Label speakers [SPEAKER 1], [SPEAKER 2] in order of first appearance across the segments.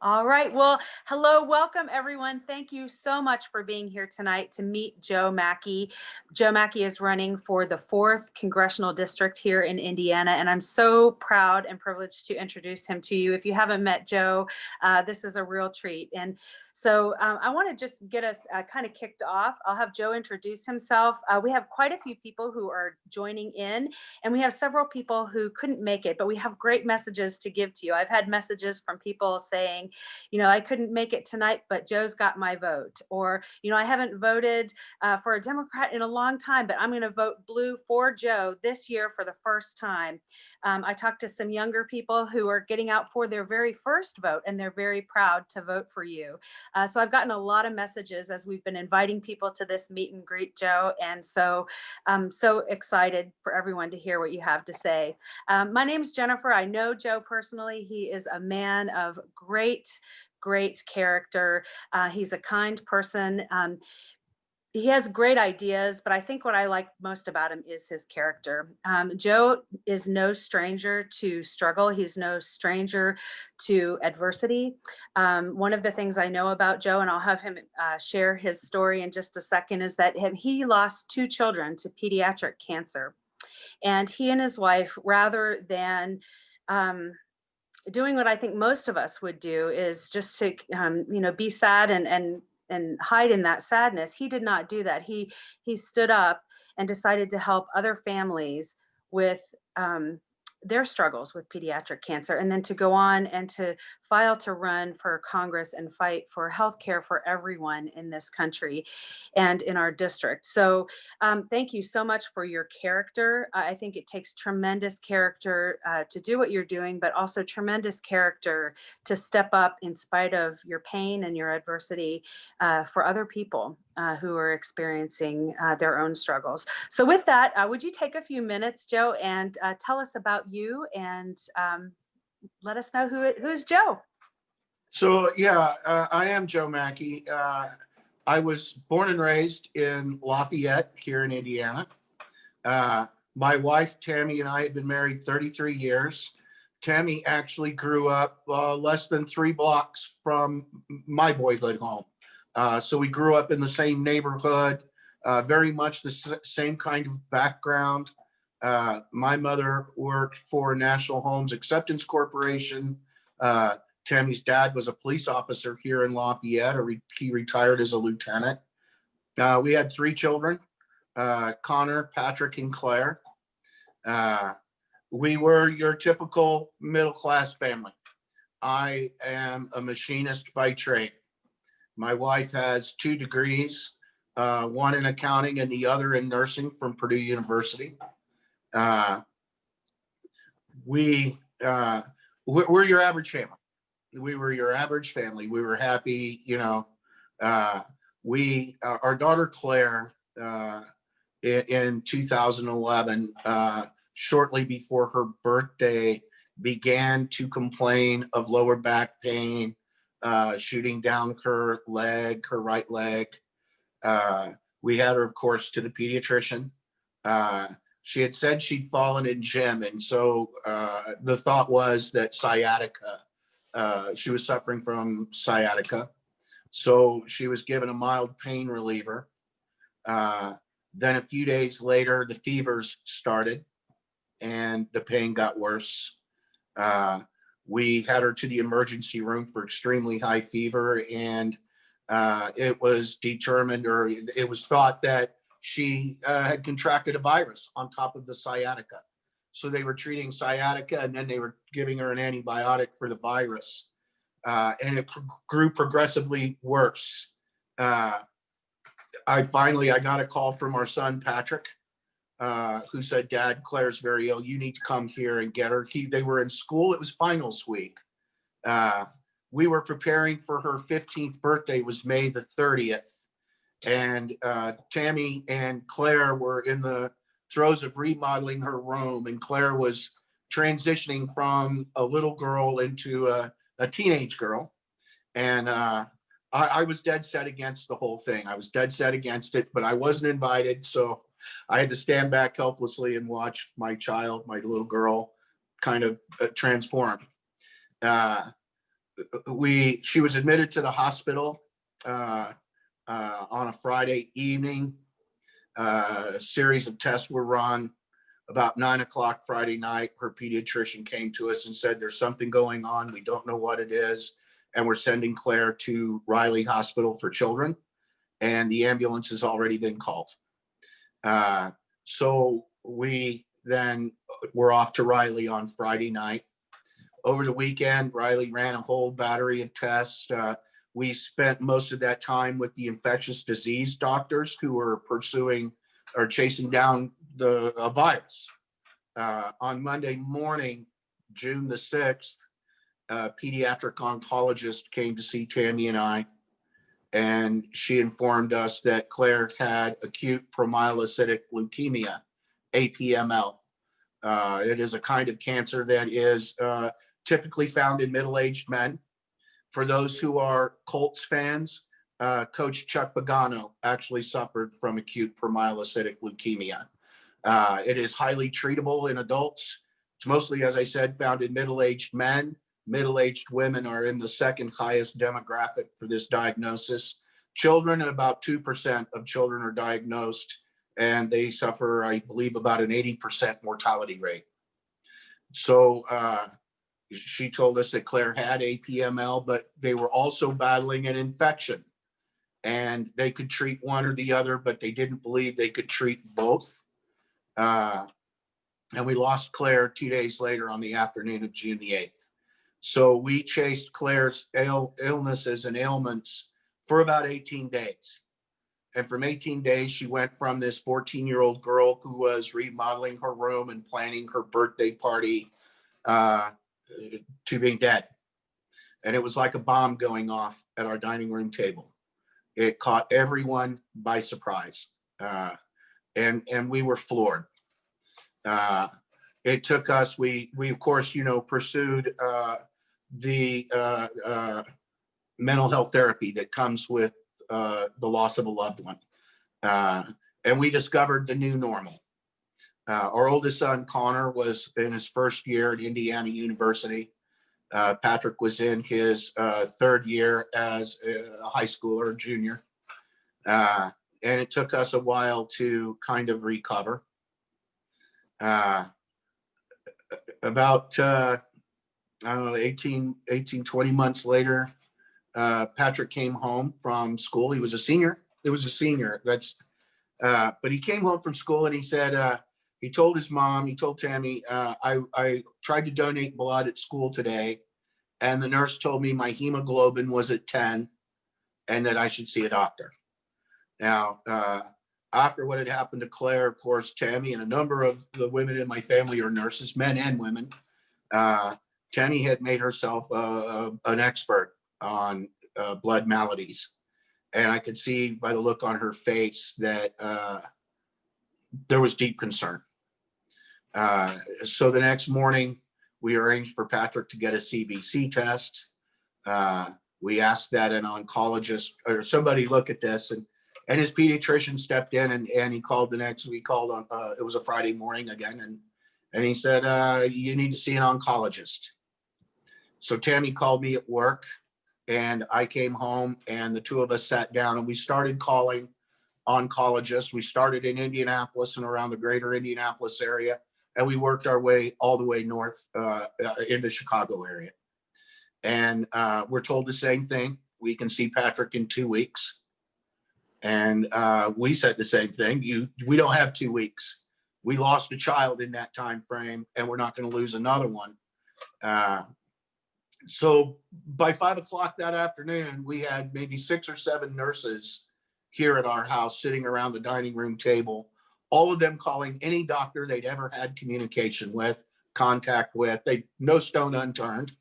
[SPEAKER 1] All right. Well, hello, welcome everyone. Thank you so much for being here tonight to meet Joe Mackey. Joe Mackey is running for the 4th Congressional District here in Indiana, and I'm so proud and privileged to introduce him to you. If you haven't met Joe, this is a real treat. And so I want to just get us kind of kicked off. I'll have Joe introduce himself. We have quite a few people who are joining in, and we have several people who couldn't make it, but we have great messages to give to you. I've had messages from people saying, I couldn't make it tonight, but Joe's got my vote. Or, I haven't voted for a Democrat in a long time, but I'm going to vote blue for Joe this year for the first time. I talked to some younger people who are getting out for their very first vote, and they're very proud to vote for you. So I've gotten a lot of messages as we've been inviting people to this meet and greet, Joe. And so I'm so excited for everyone to hear what you have to say. My name's Jennifer. I know Joe personally. He is a man of great character. He's a kind person. He has great ideas, but I think what I like most about him is his character. Joe is no stranger to struggle. He's no stranger to adversity. One of the things I know about Joe, and I'll have him share his story in just a second, is that he lost 2 children to pediatric cancer. And he and his wife, rather than doing what I think most of us would do, is just to be sad and hide in that sadness. He did not do that. He stood up and decided to help other families with their struggles with pediatric cancer, and then to go on and to file to run for Congress and fight for health care for everyone in this country and in our district. So thank you so much for your character. I think it takes tremendous character to do what you're doing, but also tremendous character to step up in spite of your pain and your adversity for other people who are experiencing their own struggles. So with that, would you take a few minutes, Joe, and tell us about you and let us know who's Joe?
[SPEAKER 2] So yeah, I am Joe Mackey. I was born and raised in Lafayette here in Indiana. My wife, Tammy, and I had been married 33 years. Tammy actually grew up less than 3 blocks from my boyhood home. So we grew up in the same neighborhood, very much the same kind of background. My mother worked for National Homes Acceptance Corporation. Tammy's dad was a police officer here in Lafayette, he retired as a lieutenant. We had 3 children, Connor, Patrick, and Claire. We were your typical middle-class family. I am a machinist by trade. My wife has 2 degrees, one in accounting and the other in nursing from Purdue University. We're your average family. We were your average family. We were happy, our daughter Claire, in 2011, shortly before her birthday, began to complain of lower back pain, shooting down her right leg. We had her, of course, to the pediatrician. She had said she'd fallen in gym, and so the thought was that sciatica. She was suffering from sciatica. So she was given a mild pain reliever. Then a few days later, the fevers started and the pain got worse. We had her to the emergency room for extremely high fever, and it was determined, or it was thought, that she had contracted a virus on top of the sciatica. So they were treating sciatica, and then they were giving her an antibiotic for the virus. And it grew progressively worse. I got a call from our son, Patrick, who said, "Dad, Claire's very ill. You need to come here and get her." They were in school. It was finals week. We were preparing for her 15th birthday, was May the 30th. And Tammy and Claire were in the throes of remodeling her room, and Claire was transitioning from a little girl into a teenage girl. And I was dead set against the whole thing. I was dead set against it, but I wasn't invited. So I had to stand back helplessly and watch my child, my little girl, kind of transform. she was admitted to the hospital on a Friday evening. A series of tests were run. About 9 o'clock Friday night, her pediatrician came to us and said, there's something going on. We don't know what it is. And we're sending Claire to Riley Hospital for Children. And the ambulance has already been called. So we then were off to Riley on Friday night. Over the weekend, Riley ran a whole battery of tests. We spent most of that time with the infectious disease doctors who were pursuing or chasing down the virus. On Monday morning, June the 6th, a pediatric oncologist came to see Tammy and I, and she informed us that Claire had acute promyelocytic leukemia, APML. It is a kind of cancer that is typically found in middle-aged men. For those who are Colts fans, Coach Chuck Pagano actually suffered from acute promyelocytic leukemia. It is highly treatable in adults. It's mostly, as I said, found in middle-aged men. Middle-aged women are in the second highest demographic for this diagnosis. Children, about 2% of children are diagnosed, and they suffer, I believe, about an 80% mortality rate. So she told us that Claire had APML, but they were also battling an infection, and they could treat one or the other, but they didn't believe they could treat both. And we lost Claire 2 days later on the afternoon of June the 8th. So we chased Claire's illnesses and ailments for about 18 days. And from 18 days, she went from this 14-year-old girl who was remodeling her room and planning her birthday party to being dead. And it was like a bomb going off at our dining room table. It caught everyone by surprise. And we were floored. It took us, we of course, pursued the mental health therapy that comes with the loss of a loved one. And we discovered the new normal. Our oldest son, Connor, was in his first year at Indiana University. Patrick was in his third year as a high schooler, junior. And it took us a while to kind of recover. About, I don't know, 18, 20 months later, Patrick came home from school. He was a senior. It was a senior. But he came home from school and he said, he told his mom, he told Tammy, I tried to donate blood at school today, and the nurse told me my hemoglobin was at 10 and that I should see a doctor. Now, after what had happened to Claire, of course, Tammy and a number of the women in my family are nurses, men and women. Tammy had made herself an expert on blood maladies. And I could see by the look on her face that there was deep concern. So the next morning, we arranged for Patrick to get a CBC test. We asked that an oncologist or somebody look at this, and his pediatrician stepped in and he called we called on, it was a Friday morning again, and he said, you need to see an oncologist. So Tammy called me at work, and I came home, and the two of us sat down and we started calling oncologists. We started in Indianapolis and around the greater Indianapolis area, and we worked our way all the way north in the Chicago area. And we're told the same thing. We can see Patrick in 2 weeks. And we said the same thing. We don't have 2 weeks. We lost a child in that time frame, and we're not going to lose another one. So by 5 o'clock that afternoon, we had maybe 6 or 7 nurses here at our house sitting around the dining room table, all of them calling any doctor they'd ever had communication with, contact with. No stone unturned.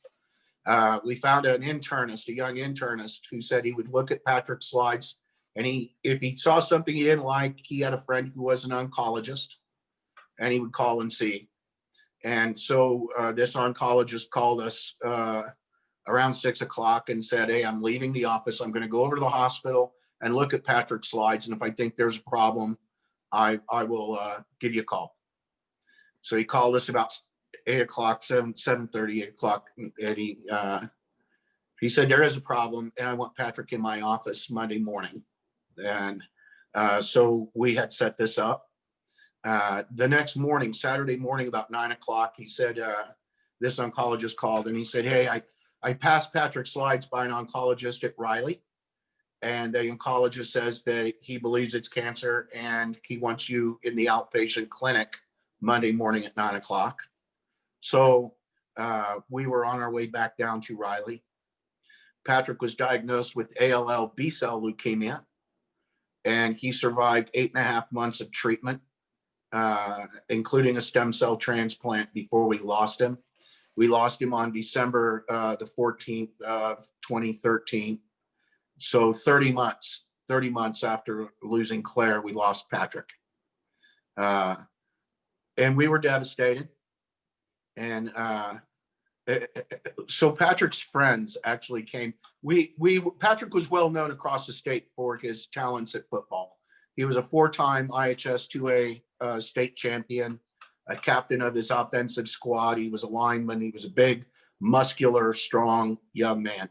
[SPEAKER 2] We found an internist, a young internist, who said he would look at Patrick's slides, and if he saw something he didn't like, he had a friend who was an oncologist, and he would call and see. And so this oncologist called us around 6 o'clock and said, hey, I'm leaving the office. I'm going to go over to the hospital and look at Patrick's slides. And if I think there's a problem, I will give you a call. So he called us about 8 o'clock, 7:30, 8 o'clock. And He said, there is a problem, and I want Patrick in my office Monday morning. And so we had set this up. The next morning, Saturday morning, about 9 o'clock, he said, this oncologist called and he said, hey, I passed Patrick's slides by an oncologist at Riley. And the oncologist says that he believes it's cancer and he wants you in the outpatient clinic Monday morning at 9 o'clock. So we were on our way back down to Riley. Patrick was diagnosed with ALL B-cell leukemia, and he survived 8.5 months of treatment, including a stem cell transplant before we lost him. We lost him on December the 14th of 2013. So 30 months after losing Claire, we lost Patrick. And we were devastated. And so Patrick's friends actually came. Patrick was well known across the state for his talents at football. He was a 4-time IHS 2A state champion, a captain of his offensive squad. He was a lineman. He was a big, muscular, strong young man.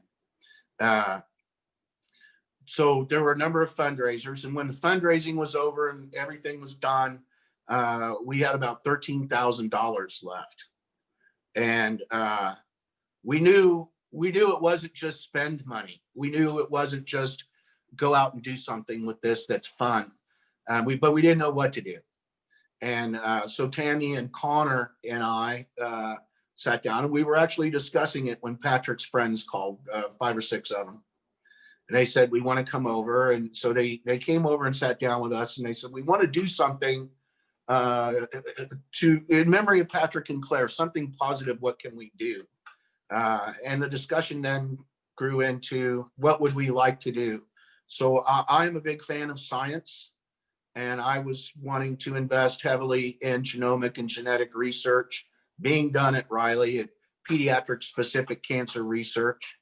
[SPEAKER 2] So there were a number of fundraisers, and when the fundraising was over and everything was done, we had about $13,000 left. And we knew it wasn't just spend money. We knew it wasn't just go out and do something with this that's fun. But we didn't know what to do. And so Tammy and Connor and I sat down, and we were actually discussing it when Patrick's friends called, 5 or 6 of them. And they said, we want to come over. And so they came over and sat down with us, and they said, we want to do something in memory of Patrick and Claire, something positive. What can we do? And the discussion then grew into what would we like to do? So I'm a big fan of science, and I was wanting to invest heavily in genomic and genetic research being done at Riley, at pediatric specific cancer research.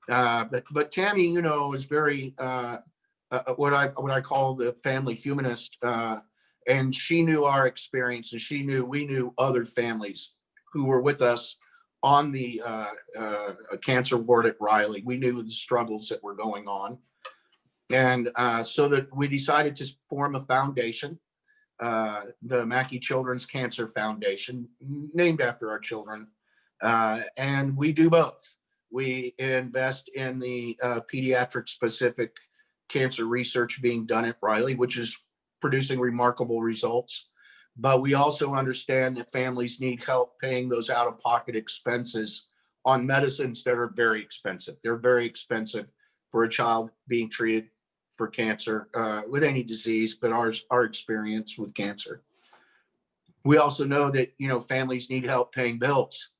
[SPEAKER 2] But Tammy, is very what I call the family humanist, and she knew our experience, and we knew other families who were with us on the cancer ward at Riley. We knew the struggles that were going on, and so that we decided to form a foundation, the Mackey Children's Cancer Foundation, named after our children, and we do both. We invest in the pediatric specific cancer research being done at Riley, which is producing remarkable results. But we also understand that families need help paying those out-of-pocket expenses on medicines that are very expensive. They're very expensive for a child being treated for cancer with any disease, but our experience with cancer. We also know that, families need help paying bills,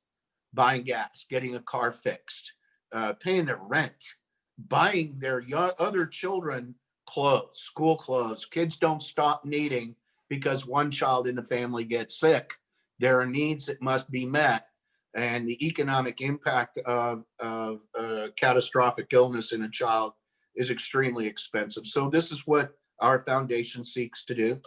[SPEAKER 2] buying gas, getting a car fixed, paying their rent, buying their other children clothes, school clothes. Kids don't stop needing because one child in the family gets sick. There are needs that must be met, and the economic impact of catastrophic illness in a child is extremely expensive. So this is what our foundation seeks to do.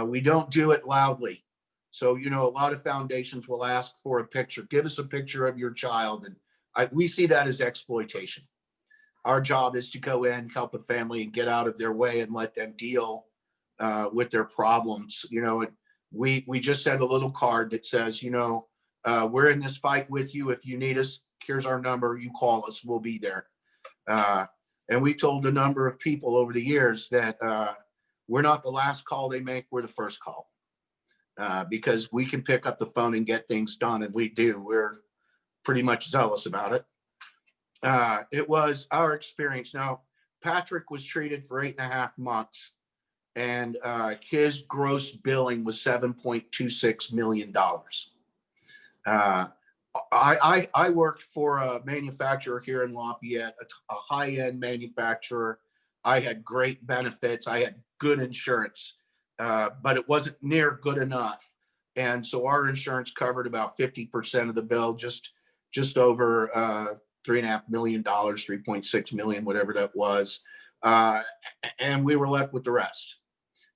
[SPEAKER 2] We don't do it loudly. So, a lot of foundations will ask for a picture. Give us a picture of your child. And we see that as exploitation. Our job is to go in, help a family, and get out of their way and let them deal with their problems. We just send a little card that says, we're in this fight with you. If you need us, here's our number. You call us, we'll be there. And we told a number of people over the years that we're not the last call they make, we're the first call. Because we can pick up the phone and get things done, and we do. We're pretty much zealous about it. It was our experience. Now, Patrick was treated for 8.5 months, and his gross billing was $7.26 million. I worked for a manufacturer here in Lafayette, a high-end manufacturer. I had great benefits. I had good insurance. But it wasn't near good enough. And so our insurance covered about 50% of the bill, just over $3.5 million, 3.6 million, whatever that was. And we were left with the rest.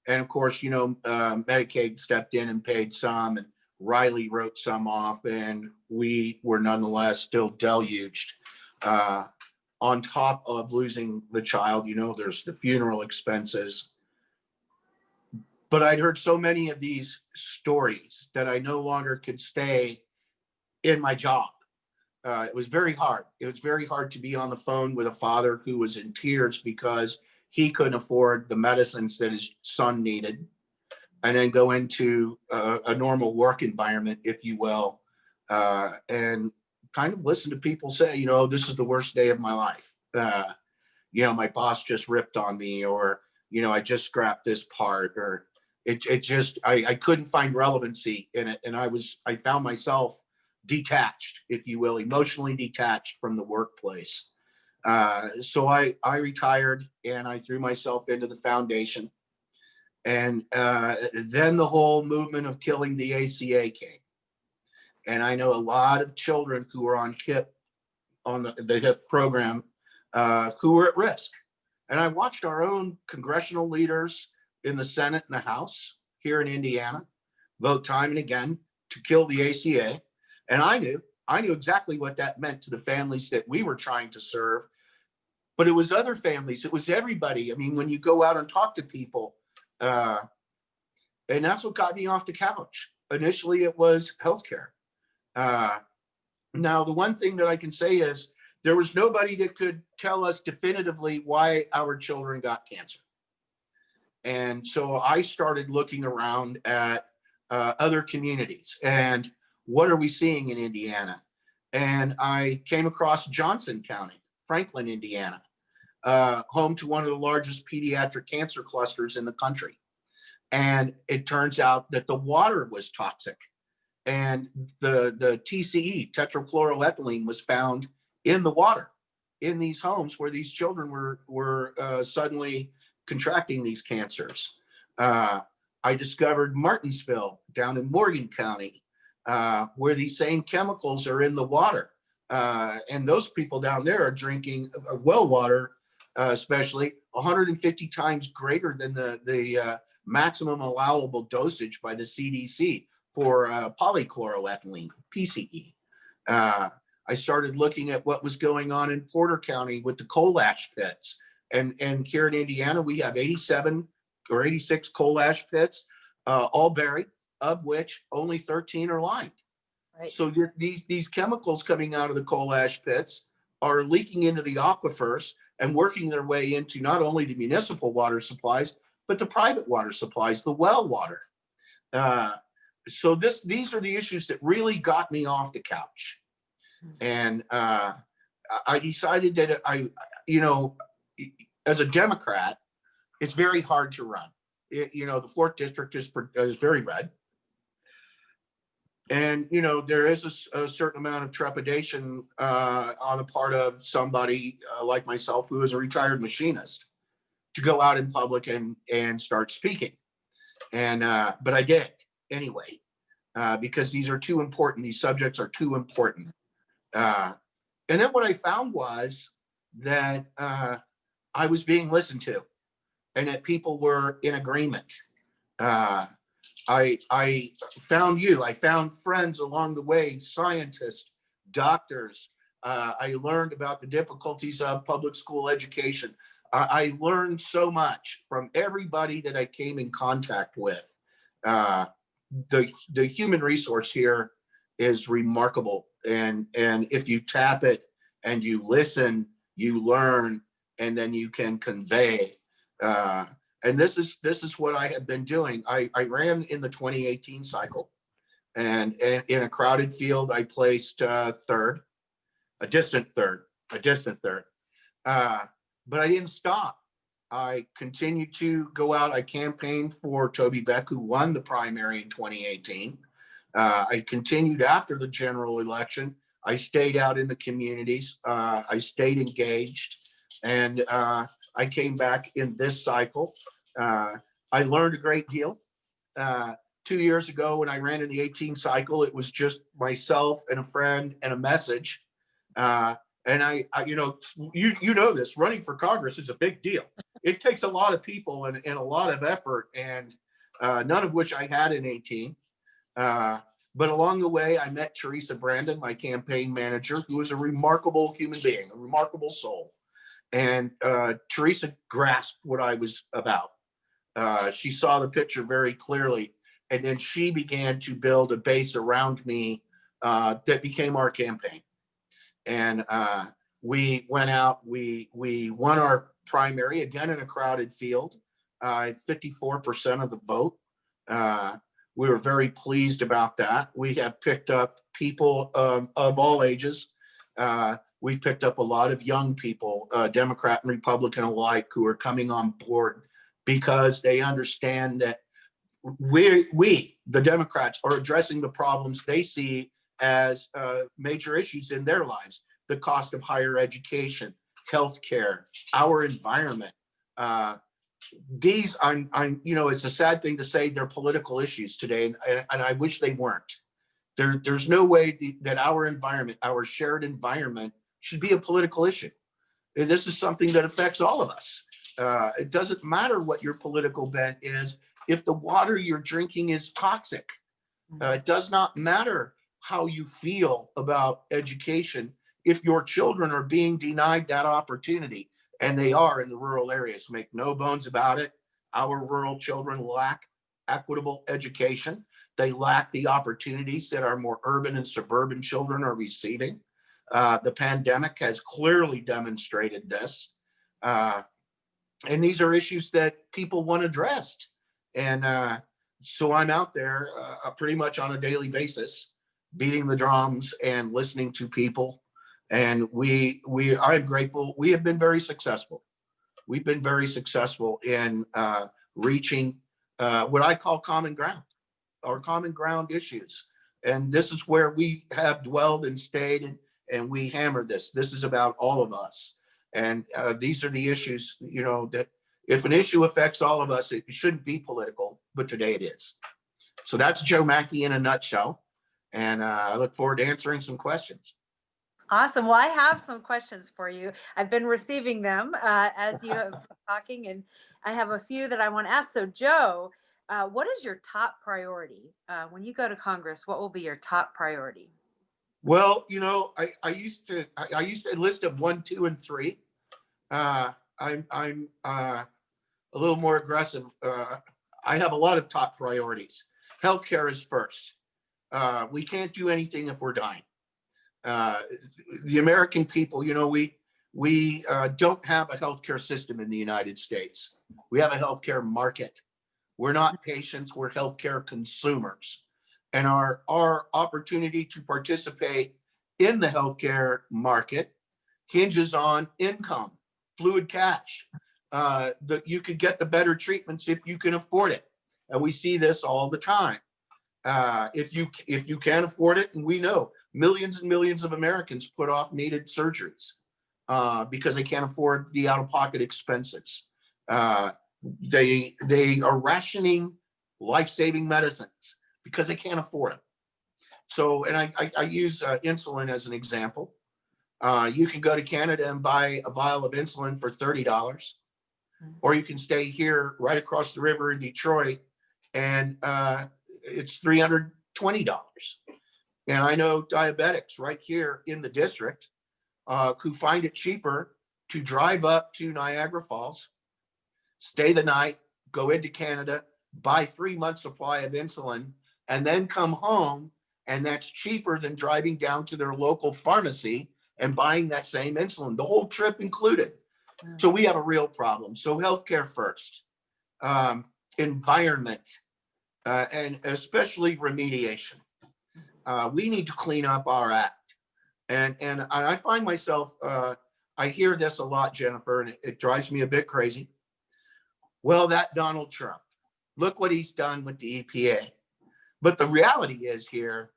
[SPEAKER 2] And of course, Medicaid stepped in and paid some, and Riley wrote some off, and we were nonetheless still deluged. On top of losing the child, there's the funeral expenses. But I'd heard so many of these stories that I no longer could stay in my job. It was very hard. It was very hard to be on the phone with a father who was in tears because he couldn't afford the medicines that his son needed, and then go into a normal work environment, if you will, and kind of listen to people say, this is the worst day of my life. My boss just ripped on me, or, I just scrapped this part, or it just, I couldn't find relevancy in it. And I found myself detached, if you will, emotionally detached from the workplace. So I retired and I threw myself into the foundation. And then the whole movement of killing the ACA came. And I know a lot of children who were on HIP, on the HIP program, who were at risk. And I watched our own congressional leaders in the Senate and the House here in Indiana vote time and again to kill the ACA. And I knew exactly what that meant to the families that we were trying to serve. But it was other families. It was everybody. I mean, when you go out and talk to people, and that's what got me off the couch. Initially, it was healthcare. Now, the one thing that I can say is there was nobody that could tell us definitively why our children got cancer. And so I started looking around at other communities and what are we seeing in Indiana? And I came across Johnson County, Franklin, Indiana, home to one of the largest pediatric cancer clusters in the country. And it turns out that the water was toxic. And the TCE, tetrachloroethylene, was found in the water in these homes where these children were suddenly contracting these cancers. I discovered Martinsville down in Morgan County, where these same chemicals are in the water. And those people down there are drinking well water, especially 150 times greater than the maximum allowable dosage by the CDC for polychloroethylene, PCE. I started looking at what was going on in Porter County with the coal ash pits. And here in Indiana, we have 87 or 86 coal ash pits, all buried, of which only 13 are lined.
[SPEAKER 1] Right.
[SPEAKER 2] So these chemicals coming out of the coal ash pits are leaking into the aquifers and working their way into not only the municipal water supplies, but the private water supplies, the well water. So these are the issues that really got me off the couch. And I decided that as a Democrat, it's very hard to run. The 4th district is very red. And, there is a certain amount of trepidation on the part of somebody like myself, who is a retired machinist, to go out in public and start speaking. And but I did anyway, because these are too important. These subjects are too important. And then what I found was that I was being listened to and that people were in agreement. I found you. I found friends along the way, scientists, doctors. I learned about the difficulties of public school education. I learned so much from everybody that I came in contact with. The human resource here is remarkable. And if you tap it and you listen, you learn, and then you can convey. And this is what I have been doing. I ran in the 2018 cycle, and in a crowded field, I placed third, a distant third. But I didn't stop. I continued to go out. I campaigned for Toby Beck, who won the primary in 2018. I continued after the general election. I stayed out in the communities. I stayed engaged. And I came back in this cycle. I learned a great deal. 2 years ago, when I ran in the 18 cycle, it was just myself and a friend and a message. And I you know this, running for Congress is a big deal. It takes a lot of people and a lot of effort, and none of which I had in 18. But along the way, I met Teresa Brandon, my campaign manager, who was a remarkable human being, a remarkable soul. And Teresa grasped what I was about. She saw the picture very clearly. And then she began to build a base around me that became our campaign. And we went out, we won our primary, again in a crowded field, 54% of the vote. We were very pleased about that. We have picked up people of all ages. We've picked up a lot of young people, Democrat and Republican alike, who are coming on board because they understand that we, the Democrats, are addressing the problems they see as major issues in their lives: the cost of higher education, healthcare, our environment. These, it's a sad thing to say they're political issues today, and I wish they weren't. There's no way that our environment, our shared environment, should be a political issue. This is something that affects all of us. It doesn't matter what your political bent is. If the water you're drinking is toxic, it does not matter how you feel about education. If your children are being denied that opportunity, and they are in the rural areas, make no bones about it, our rural children lack equitable education. They lack the opportunities that our more urban and suburban children are receiving. The pandemic has clearly demonstrated this. And these are issues that people want addressed. And so I'm out there pretty much on a daily basis, beating the drums and listening to people. And I'm grateful. We have been very successful. We've been very successful in reaching what I call common ground, or common ground issues. And this is where we have dwelled and stayed, and we hammered this. This is about all of us. And these are the issues, that if an issue affects all of us, it shouldn't be political, but today it is. So that's Joe Mackey in a nutshell. And I look forward to answering some questions.
[SPEAKER 1] Awesome. Well, I have some questions for you. I've been receiving them as you have been talking, and I have a few that I want to ask. So, Joe, what is your top priority when you go to Congress? What will be your top priority?
[SPEAKER 2] Well, I used to list of 1, 2, and 3. I'm a little more aggressive. I have a lot of top priorities. Healthcare is first. We can't do anything if we're dying. The American people, we don't have a healthcare system in the United States. We have a healthcare market. We're not patients, we're healthcare consumers. And our opportunity to participate in the healthcare market hinges on income, fluid cash. That you could get the better treatments if you can afford it. And we see this all the time. If you can't afford it, and we know millions and millions of Americans put off needed surgeries because they can't afford the out-of-pocket expenses. They are rationing life-saving medicines because they can't afford it. So, and I use insulin as an example. You can go to Canada and buy a vial of insulin for $30, or you can stay here right across the river in Detroit, and it's $320. And I know diabetics right here in the district who find it cheaper to drive up to Niagara Falls, stay the night, go into Canada, buy 3 months supply of insulin, and then come home. And that's cheaper than driving down to their local pharmacy and buying that same insulin, the whole trip included. So we have a real problem. So healthcare first, environment, and especially remediation. We need to clean up our act. And I find myself, I hear this a lot, Jennifer, and it drives me a bit crazy. Well, that Donald Trump, look what he's done with the EPA. But the reality is here,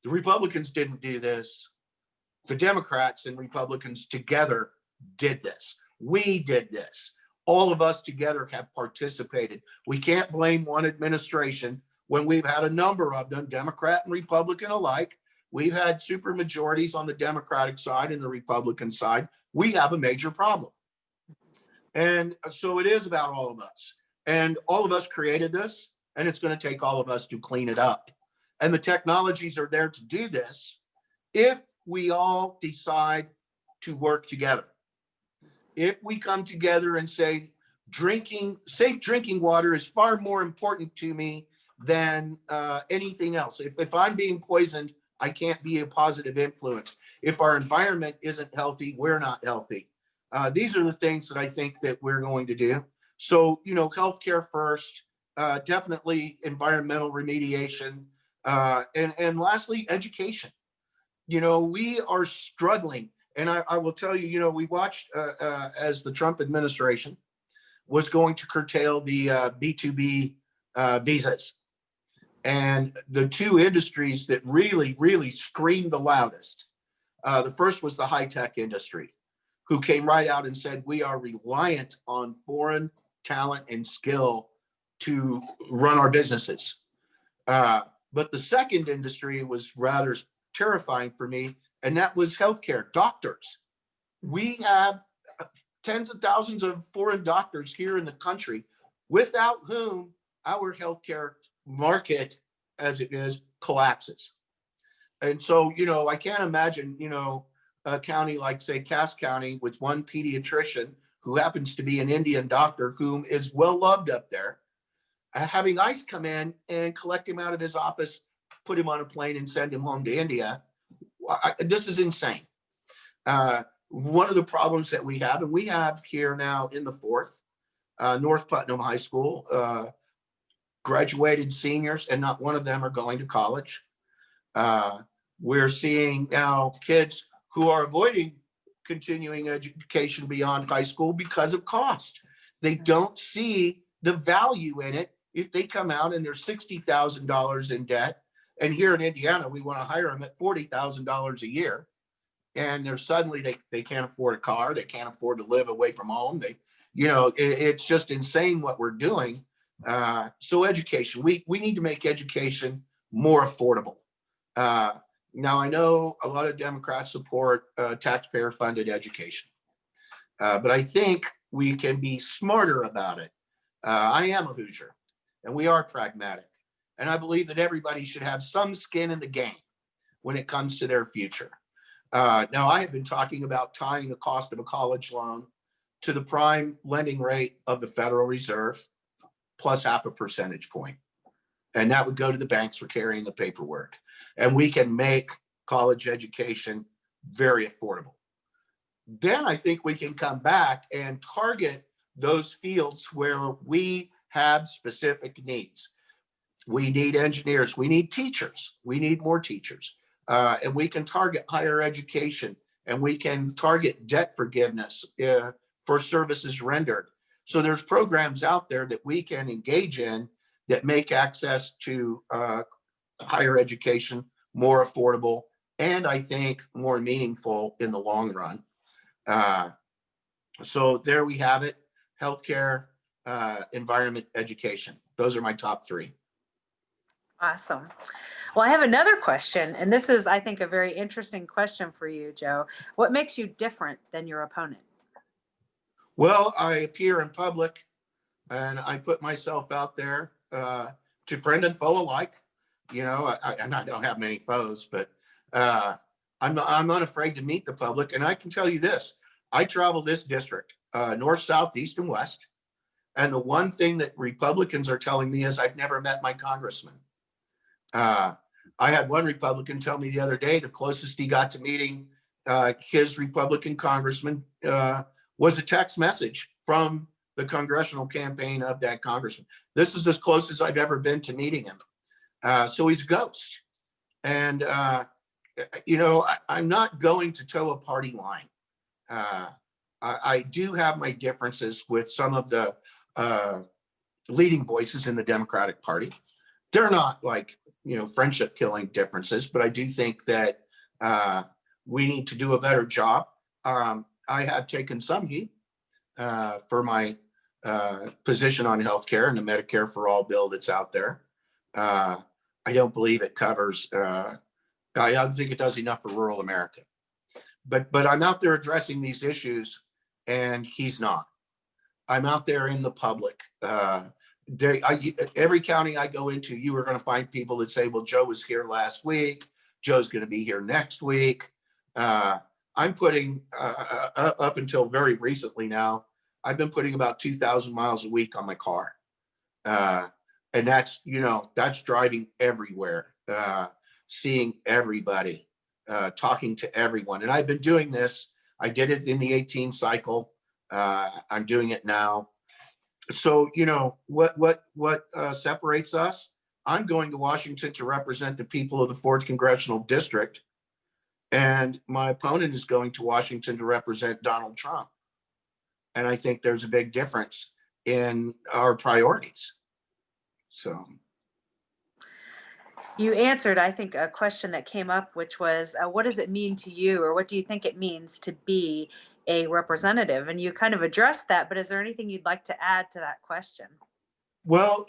[SPEAKER 2] the Republicans didn't do this. The Democrats and Republicans together did this. We did this. All of us together have participated. We can't blame one administration when we've had a number of them, Democrat and Republican alike. We've had super majorities on the Democratic side and the Republican side. We have a major problem. And so it is about all of us. And all of us created this, and it's going to take all of us to clean it up. And the technologies are there to do this if we all decide to work together. If we come together and say, safe drinking water is far more important to me than anything else. If I'm being poisoned, I can't be a positive influence. If our environment isn't healthy, we're not healthy. These are the things that I think that we're going to do. So, healthcare first, definitely environmental remediation, and lastly, education. We are struggling. And I will tell you, we watched as the Trump administration was going to curtail the B2B visas. And the two industries that really, really screamed the loudest, the first was the high-tech industry, who came right out and said, we are reliant on foreign talent and skill to run our businesses. But the second industry was rather terrifying for me, and that was healthcare, doctors. We have tens of thousands of foreign doctors here in the country, without whom our healthcare market, as it is, collapses. And so, I can't imagine, a county like, say, Cass County with one pediatrician who happens to be an Indian doctor whom is well loved up there, having ICE come in and collect him out of his office, put him on a plane and send him home to India. This is insane. One of the problems that we have, and we have here now in the 4th, North Putnam High School, graduated seniors, and not one of them are going to college. We're seeing now kids who are avoiding continuing education beyond high school because of cost. They don't see the value in it if they come out and they're $60,000 in debt. And here in Indiana, we want to hire them at $40,000 a year. And they're suddenly, they can't afford a car. They can't afford to live away from home. It's just insane what we're doing. So education, we need to make education more affordable. Now, I know a lot of Democrats support taxpayer funded education, but I think we can be smarter about it. I am a Hoosier, and we are pragmatic. And I believe that everybody should have some skin in the game when it comes to their future. Now, I have been talking about tying the cost of a college loan to the prime lending rate of the Federal Reserve plus half a percentage point. And that would go to the banks for carrying the paperwork. And we can make college education very affordable. Then I think we can come back and target those fields where we have specific needs. We need engineers, we need teachers, we need more teachers. And we can target higher education, and we can target debt forgiveness for services rendered. So there's programs out there that we can engage in that make access to higher education more affordable, and I think more meaningful in the long run. So there we have it: healthcare, environment, education. Those are my top 3.
[SPEAKER 1] Awesome. Well, I have another question, and this is, I think, a very interesting question for you, Joe. What makes you different than your opponent?
[SPEAKER 2] Well, I appear in public, and I put myself out there to friend and foe alike. And I don't have many foes, but I'm unafraid to meet the public. And I can tell you this: I travel this district, north, south, east, and west. And the one thing that Republicans are telling me is I've never met my congressman. I had one Republican tell me the other day the closest he got to meeting his Republican congressman was a text message from the congressional campaign of that congressman. This is as close as I've ever been to meeting him. So he's a ghost. And, I'm not going to toe a party line. I do have my differences with some of the leading voices in the Democratic Party. They're not like, friendship killing differences, but I do think that we need to do a better job. I have taken some heat for my position on healthcare and the Medicare for All bill that's out there. I don't believe it covers, I don't think it does enough for rural America. But I'm out there addressing these issues, and he's not. I'm out there in the public every county I go into, you are going to find people that say, well, Joe was here last week. Joe's going to be here next week. I'm putting up until very recently now, I've been putting about 2,000 miles a week on my car. And that's, that's driving everywhere, seeing everybody, talking to everyone. And I've been doing this. I did it in the 18 cycle. I'm doing it now. So, what separates us? I'm going to Washington to represent the people of the 4th Congressional District. And my opponent is going to Washington to represent Donald Trump. And I think there's a big difference in our priorities. So.
[SPEAKER 1] You answered, I think, a question that came up, which was, what does it mean to you, or what do you think it means to be a representative? And you kind of addressed that, but is there anything you'd like to add to that question?
[SPEAKER 2] Well,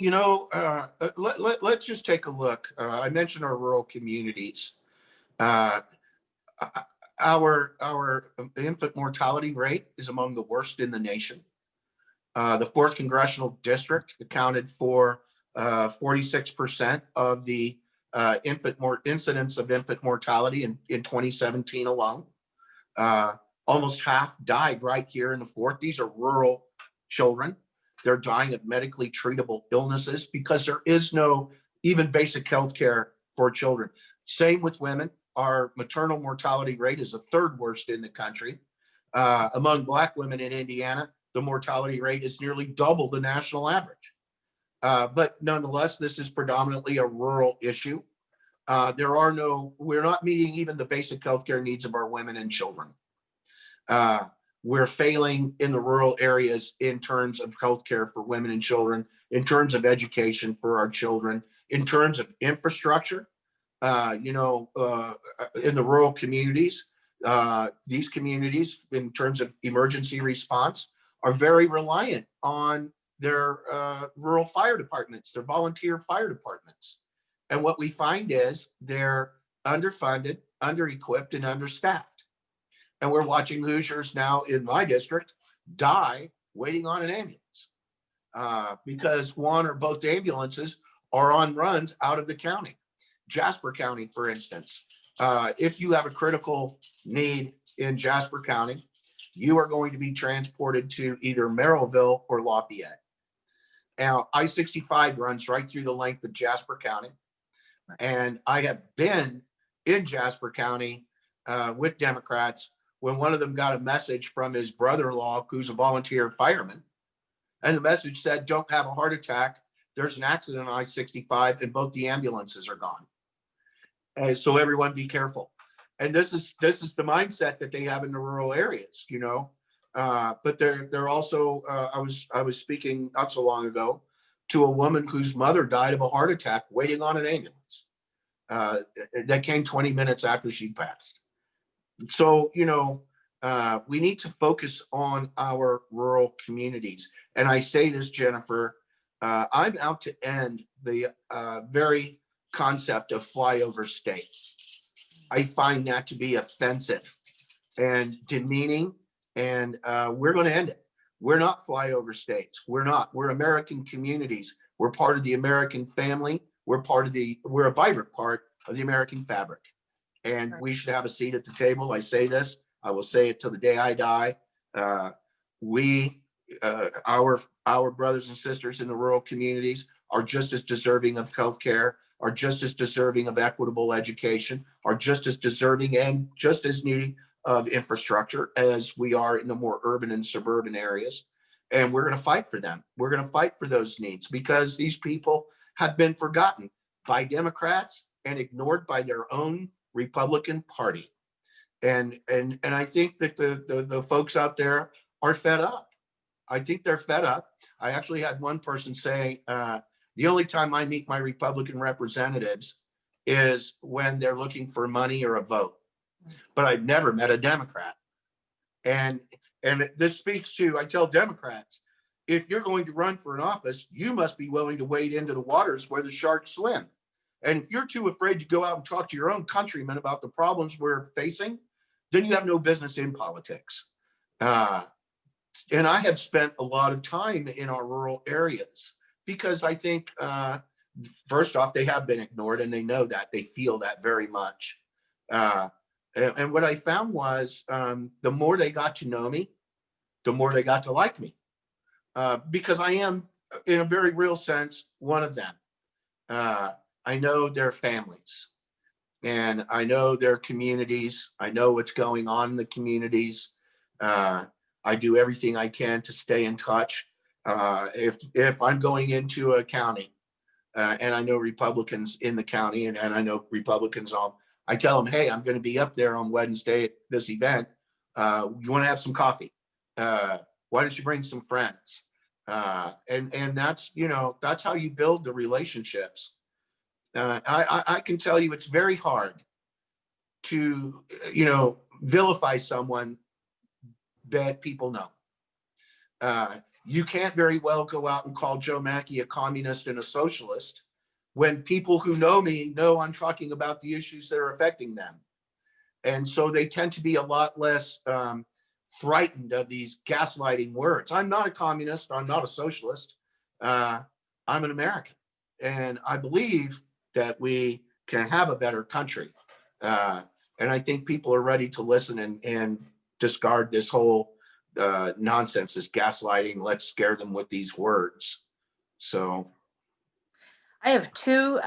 [SPEAKER 2] let's just take a look. I mentioned our rural communities. Our infant mortality rate is among the worst in the nation. The 4th Congressional District accounted for 46% of the incidence of infant mortality in 2017 alone. Almost half died right here in the 4th. These are rural children. They're dying of medically treatable illnesses because there is no even basic health care for children. Same with women. Our maternal mortality rate is the 3rd worst in the country. Among Black women in Indiana, the mortality rate is nearly double the national average. But nonetheless, this is predominantly a rural issue. We're not meeting even the basic healthcare needs of our women and children. We're failing in the rural areas in terms of healthcare for women and children, in terms of education for our children, in terms of infrastructure. In the rural communities, these communities, in terms of emergency response, are very reliant on their rural fire departments, their volunteer fire departments. And what we find is they're underfunded, under-equipped, and understaffed. And we're watching Hoosiers now in my district die waiting on an ambulance because one or both ambulances are on runs out of the county. Jasper County, for instance, if you have a critical need in Jasper County, you are going to be transported to either Merrillville or Lafayette. Now, I-65 runs right through the length of Jasper County. And I have been in Jasper County with Democrats when one of them got a message from his brother-in-law, who's a volunteer fireman. And the message said, don't have a heart attack. There's an accident on I-65 and both the ambulances are gone. And so everyone be careful. And this is the mindset that they have in the rural areas, but they're also, I was speaking not so long ago to a woman whose mother died of a heart attack waiting on an ambulance. That came 20 minutes after she passed. So, we need to focus on our rural communities. And I say this, Jennifer, I'm out to end the very concept of flyover state. I find that to be offensive and demeaning, and we're going to end it. We're not flyover states. We're American communities. We're part of the American family. We're a vibrant part of the American fabric. And we should have a seat at the table. I say this, I will say it till the day I die. Our brothers and sisters in the rural communities are just as deserving of healthcare, are just as deserving of equitable education, are just as deserving and just as needy of infrastructure as we are in the more urban and suburban areas. And we're going to fight for them. We're going to fight for those needs because these people have been forgotten by Democrats and ignored by their own Republican Party. And I think that the folks out there are fed up. I think they're fed up. I actually had one person say, the only time I meet my Republican representatives is when they're looking for money or a vote. But I've never met a Democrat. And this speaks to, I tell Democrats, if you're going to run for an office, you must be willing to wade into the waters where the sharks swim. And if you're too afraid to go out and talk to your own countrymen about the problems we're facing, then you have no business in politics. And I have spent a lot of time in our rural areas. because I think, first off, they have been ignored, and they know that, they feel that very much. And what I found was, the more they got to know me, the more they got to like me, because I am, in a very real sense, one of them. I know their families, and I know their communities. I know what's going on in the communities. I do everything I can to stay in touch. If I'm going into a county, and I know Republicans in the county, and I know Republicans on, I tell them, hey, I'm going to be up there on Wednesday at this event. You want to have some coffee? Why don't you bring some friends? And that's, that's how you build the relationships. I can tell you it's very hard to, vilify someone that people know. You can't very well go out and call Joe Mackey a communist and a socialist when people who know me know I'm talking about the issues that are affecting them. And so they tend to be a lot less frightened of these gaslighting words. I'm not a communist. I'm not a socialist. I'm an American. And I believe that we can have a better country. And I think people are ready to listen and discard this whole nonsense, this gaslighting. Let's scare them with these words. So
[SPEAKER 1] I have two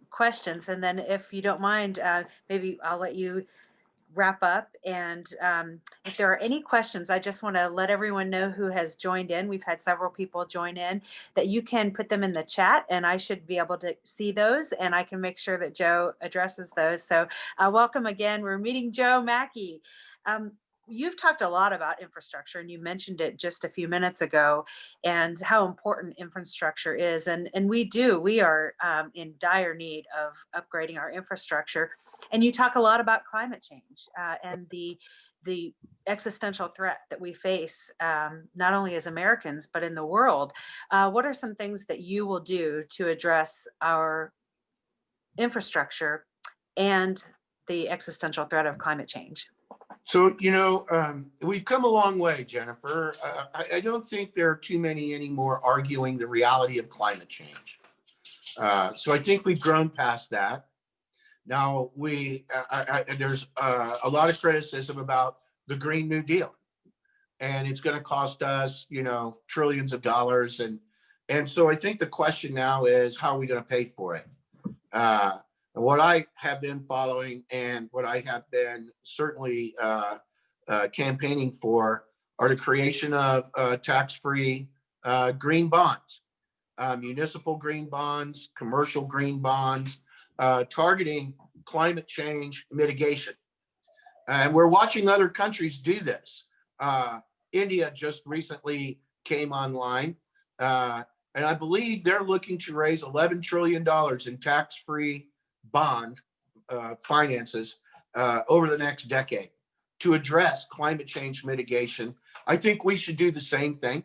[SPEAKER 1] questions, and then if you don't mind, maybe I'll let you wrap up. And if there are any questions, I just want to let everyone know who has joined in. We've had several people join in, that you can put them in the chat, and I should be able to see those, and I can make sure that Joe addresses those. So welcome again. We're meeting Joe Mackey. You've talked a lot about infrastructure, and you mentioned it just a few minutes ago, and how important infrastructure is. And we are in dire need of upgrading our infrastructure. And you talk a lot about climate change and the existential threat that we face, not only as Americans, but in the world. What are some things that you will do to address our infrastructure and the existential threat of climate change?
[SPEAKER 2] So, we've come a long way, Jennifer. I don't think there are too many anymore arguing the reality of climate change. So I think we've grown past that. Now, there's a lot of criticism about the Green New Deal, and it's going to cost us, trillions of dollars. And so I think the question now is, how are we going to pay for it? What I have been following, and what I have been certainly campaigning for, are the creation of tax-free green bonds, municipal green bonds, commercial green bonds, targeting climate change mitigation. And we're watching other countries do this. India just recently came online, and I believe they're looking to raise $11 trillion in tax-free bond finances over the next decade to address climate change mitigation. I think we should do the same thing.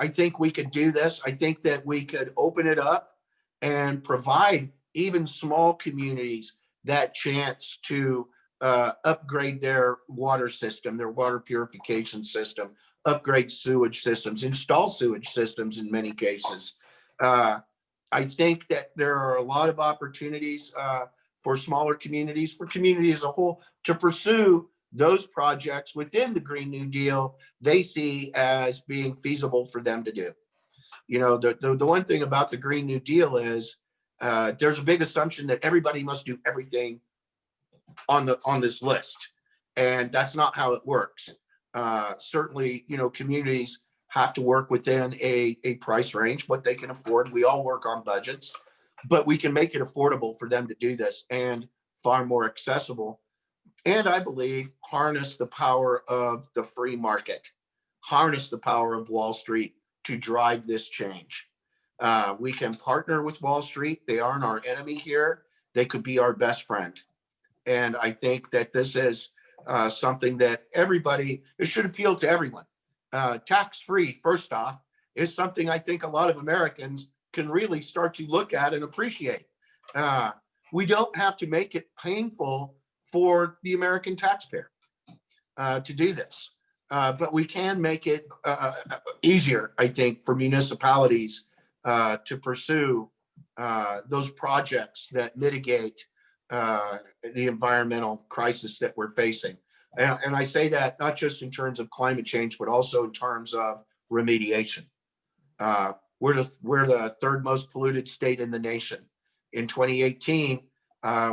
[SPEAKER 2] I think we could do this. I think that we could open it up and provide even small communities that chance to upgrade their water system, their water purification system, upgrade sewage systems, install sewage systems in many cases. I think that there are a lot of opportunities for smaller communities, for community as a whole, to pursue those projects within the Green New Deal they see as being feasible for them to do. The one thing about the Green New Deal is there's a big assumption that everybody must do everything on this list, and that's not how it works. Certainly, communities have to work within a price range, what they can afford. We all work on budgets, but we can make it affordable for them to do this, and far more accessible. And I believe harness the power of the free market, harness the power of Wall Street to drive this change. We can partner with Wall Street. They aren't our enemy here. They could be our best friend. And I think that this is something that it should appeal to everyone. Tax-free, first off, is something I think a lot of Americans can really start to look at and appreciate. We don't have to make it painful for the American taxpayer to do this, but we can make it easier, I think, for municipalities to pursue those projects that mitigate the environmental crisis that we're facing. And I say that not just in terms of climate change, but also in terms of remediation. We're the third most polluted state in the nation. In 2018,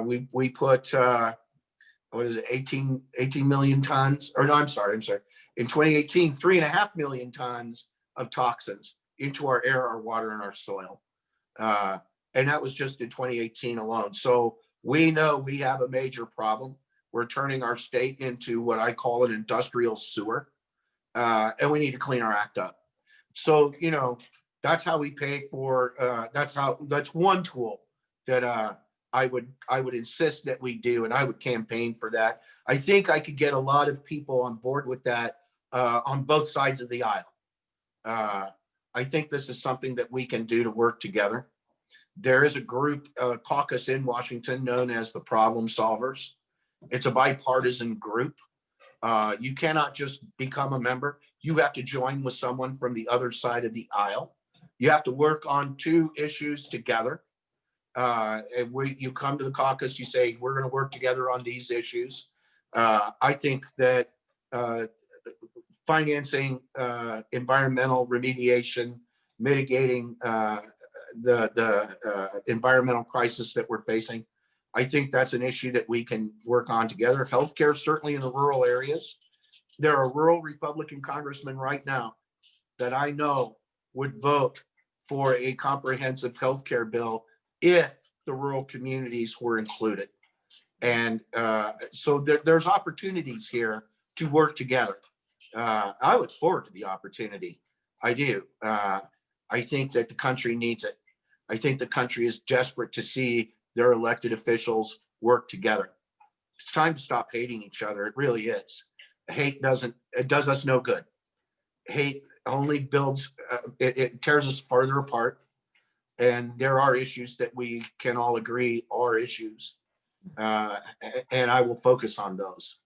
[SPEAKER 2] we put what is it, 18 million tons, or no, I'm sorry. In 2018, 3.5 million tons of toxins into our air, our water, and our soil. And that was just in 2018 alone. So we know we have a major problem. We're turning our state into what I call an industrial sewer. And we need to clean our act up. So, that's how we pay for, that's one tool that I would insist that we do, and I would campaign for that. I think I could get a lot of people on board with that on both sides of the aisle. I think this is something that we can do to work together. There is a group, caucus in Washington known as the Problem Solvers. It's a bipartisan group. You cannot just become a member. You have to join with someone from the other side of the aisle. You have to work on two issues together. And you come to the caucus, you say, we're going to work together on these issues. I think that financing environmental remediation, mitigating the environmental crisis that we're facing, I think that's an issue that we can work on together. Healthcare, certainly in the rural areas. There are rural Republican congressmen right now that I know would vote for a comprehensive healthcare bill if the rural communities were included. And so there's opportunities here to work together. I look forward to the opportunity. I do. I think that the country needs it. I think the country is desperate to see their elected officials work together. It's time to stop hating each other. It really is. Hate does us no good. Hate only builds, it tears us farther apart. And there are issues that we can all agree are issues. And I will focus on those.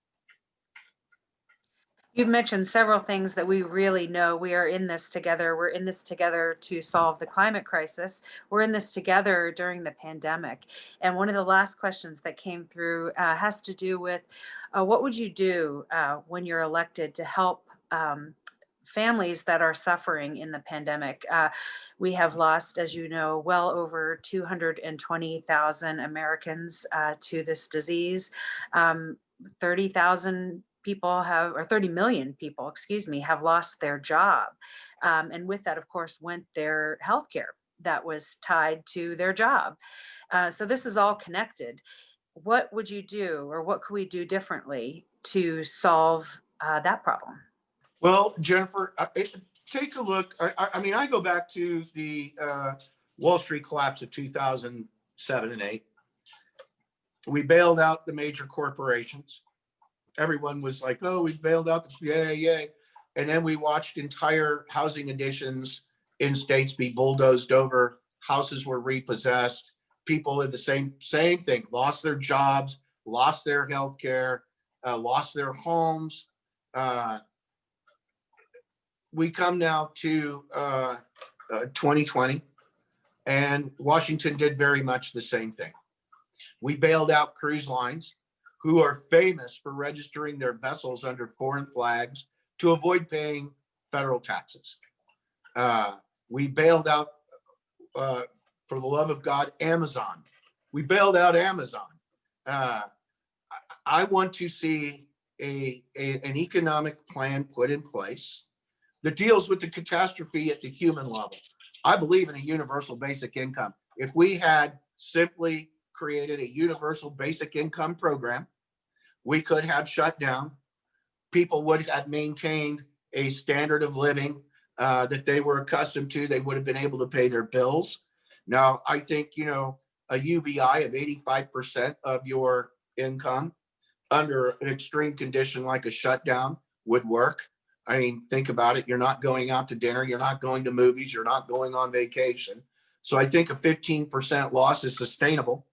[SPEAKER 1] You've mentioned several things that we really know. We are in this together. We're in this together to solve the climate crisis. We're in this together during the pandemic. And one of the last questions that came through has to do with what would you do when you're elected to help families that are suffering in the pandemic? We have lost, as you know, well over 220,000 Americans to this disease. 30,000 people have, or 30 million people, have lost their job. And with that, of course, went their healthcare that was tied to their job. So this is all connected. What would you do, or what could we do differently to solve that problem?
[SPEAKER 2] Well, Jennifer, take a look. I mean, I go back to the Wall Street collapse of 2007 and 8. We bailed out the major corporations. Everyone was like, oh, we bailed out yay. And then we watched entire housing additions in states be bulldozed over. Houses were repossessed. People did the same thing, lost their jobs, lost their health care, lost their homes. We come now to 2020, and Washington did very much the same thing. We bailed out cruise lines, who are famous for registering their vessels under foreign flags to avoid paying federal taxes. We bailed out, for the love of God, Amazon. We bailed out Amazon. I want to see an economic plan put in place that deals with the catastrophe at the human level. I believe in a universal basic income. If we had simply created a universal basic income program, we could have shut down. People would have maintained a standard of living that they were accustomed to. They would have been able to pay their bills. Now, I think, a UBI of 85% of your income under an extreme condition like a shutdown would work. I mean, think about it. You're not going out to dinner. You're not going to movies. You're not going on vacation. So I think a 15% loss is sustainable.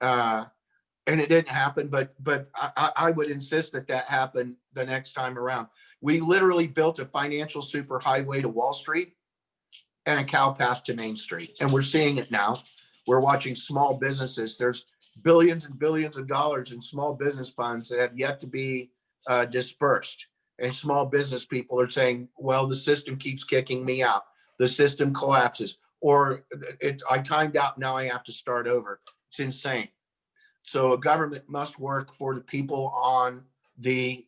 [SPEAKER 2] And it didn't happen, but I would insist that happen the next time around. We literally built a financial superhighway to Wall Street and a cow path to Main Street. And we're seeing it now. We're watching small businesses. There's billions and billions of dollars in small business funds that have yet to be dispersed. And small business people are saying, well, the system keeps kicking me out. The system collapses, or I timed out, now I have to start over. It's insane. So a government must work for the people on the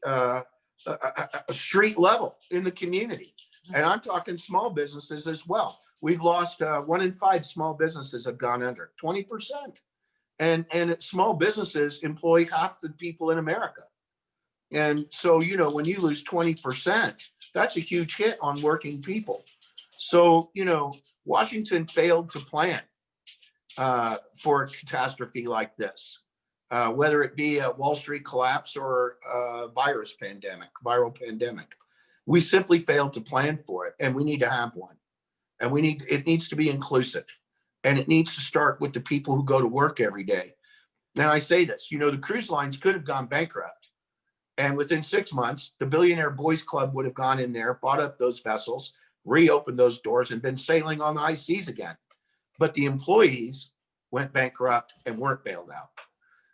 [SPEAKER 2] street level in the community. And I'm talking small businesses as well. We've lost 1 in 5 small businesses have gone under, 20%. And small businesses employ half the people in America. And so, you know, when you lose 20%, that's a huge hit on working people. So, you know, Washington failed to plan for a catastrophe like this, whether it be a Wall Street collapse or a viral pandemic. We simply failed to plan for it, and we need to have one. And it needs to be inclusive, and it needs to start with the people who go to work every day. And I say this, you know, the cruise lines could have gone bankrupt. And within 6 months, the Billionaire Boys Club would have gone in there, bought up those vessels, reopened those doors, and been sailing on the high seas again. But the employees went bankrupt and weren't bailed out.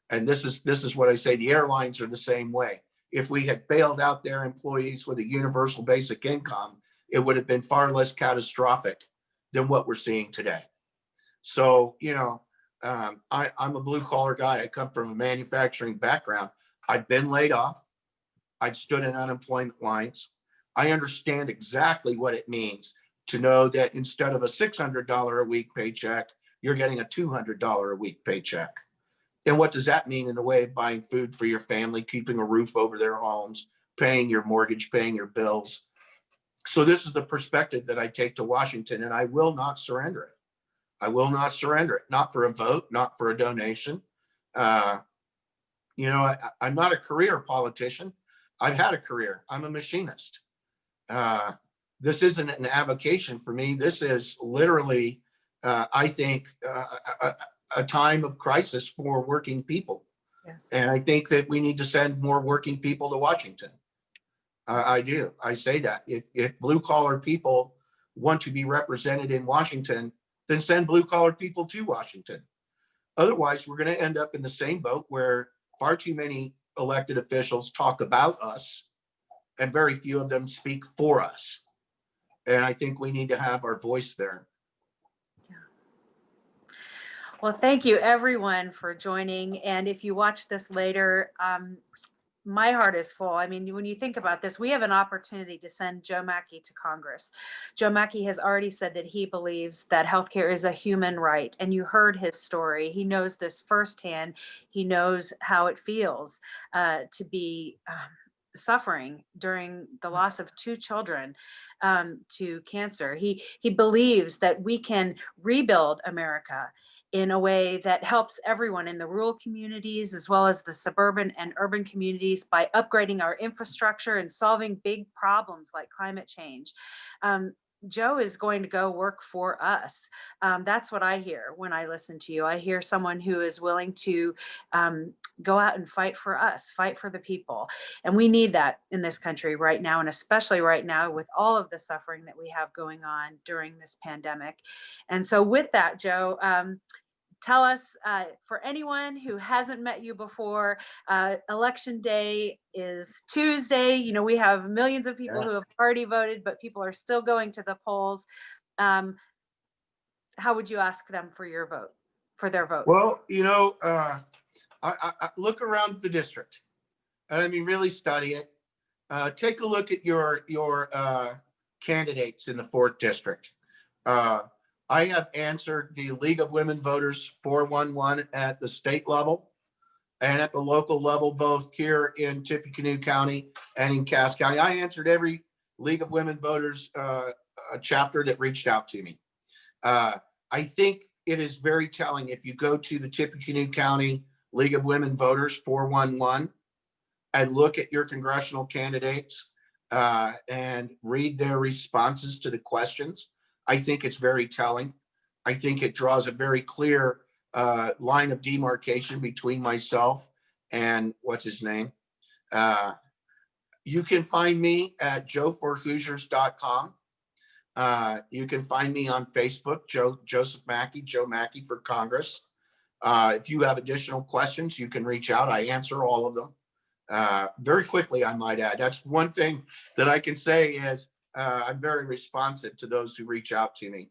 [SPEAKER 2] And this is what I say, the airlines are the same way. If we had bailed out their employees with a universal basic income, it would have been far less catastrophic than what we're seeing today. So, you know, I'm a blue collar guy. I come from a manufacturing background. I've been laid off. I've stood in unemployment lines. I understand exactly what it means to know that instead of a $600 a week paycheck, you're getting a $200 a week paycheck. And what does that mean in the way of buying food for your family, keeping a roof over their homes, paying your mortgage, paying your bills? So this is the perspective that I take to Washington, and I will not surrender it. I will not surrender it, not for a vote, not for a donation. You know, I'm not a career politician. I've had a career. I'm a machinist. This isn't an avocation for me. This is literally, I think, a time of crisis for working people.
[SPEAKER 1] Yes.
[SPEAKER 2] And I think that we need to send more working people to Washington. I do. I say that. If blue collar people want to be represented in Washington, then send blue collar people to Washington. Otherwise, we're going to end up in the same boat where far too many elected officials talk about us and very few of them speak for us. And I think we need to have our voice there.
[SPEAKER 1] Yeah. Well, thank you everyone for joining. And if you watch this later, my heart is full. I mean, when you think about this, we have an opportunity to send Joe Mackey to Congress. Joe Mackey has already said that he believes that healthcare is a human right. And you heard his story. He knows this firsthand. He knows how it feels to be suffering during the loss of 2 children to cancer. He believes that we can rebuild America in a way that helps everyone in the rural communities as well as the suburban and urban communities by upgrading our infrastructure and solving big problems like climate change. Joe is going to go work for us. That's what I hear when I listen to you. I hear someone who is willing to go out and fight for us, fight for the people. And we need that in this country right now, and especially right now with all of the suffering that we have going on during this pandemic. And so with that, Joe, tell us, for anyone who hasn't met you before, election day is Tuesday. You know, we have millions of people who have already voted, but people are still going to the polls. How would you ask them for your vote, for their vote?
[SPEAKER 2] Well, you know, I look around the district, and I mean, really study it. Take a look at your candidates in the 4th district. I have answered the League of Women Voters 411 at the state level and at the local level, both here in Tippecanoe County and in Cass County. I answered every League of Women Voters chapter that reached out to me. I think it is very telling if you go to the Tippecanoe County League of Women Voters 411 and look at your congressional candidates and read their responses to the questions. I think it's very telling. I think it draws a very clear line of demarcation between myself and what's his name. You can find me at joeforhoosiers.com. You can find me on Facebook, Joseph Mackey, Joe Mackey for Congress. If you have additional questions, you can reach out. I answer all of them very quickly, I might add. That's one thing that I can say is I'm very responsive to those who reach out to me.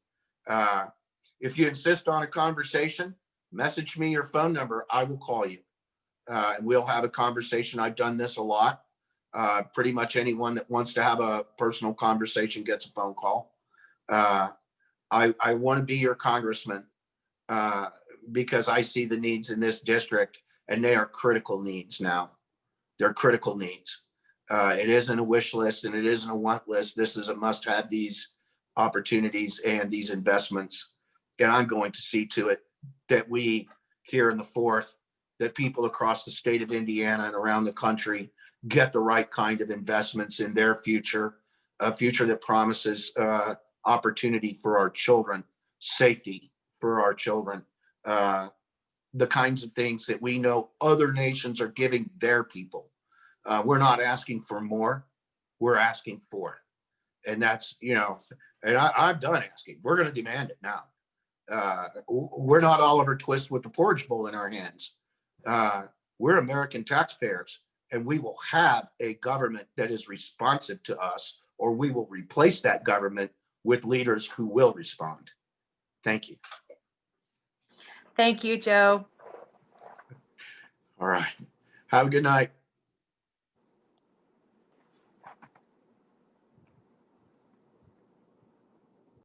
[SPEAKER 2] If you insist on a conversation, message me your phone number. I will call you and we'll have a conversation. I've done this a lot. Pretty much anyone that wants to have a personal conversation gets a phone call. I want to be your congressman because I see the needs in this district, and they are critical needs now. They're critical needs. It isn't a wish list and it isn't a want list. This is a must have these opportunities and these investments. And I'm going to see to it that we here in the 4th, that people across the state of Indiana and around the country get the right kind of investments in their future, a future that promises opportunity for our children, safety for our children, the kinds of things that we know other nations are giving their people. We're not asking for more, we're asking for it. And that's, and I'm done asking. We're going to demand it now. We're not Oliver Twist with the porridge bowl in our hands. We're American taxpayers, and we will have a government that is responsive to us, or we will replace that government with leaders who will respond. Thank you.
[SPEAKER 1] Thank you, Joe.
[SPEAKER 2] All right. Have a good night.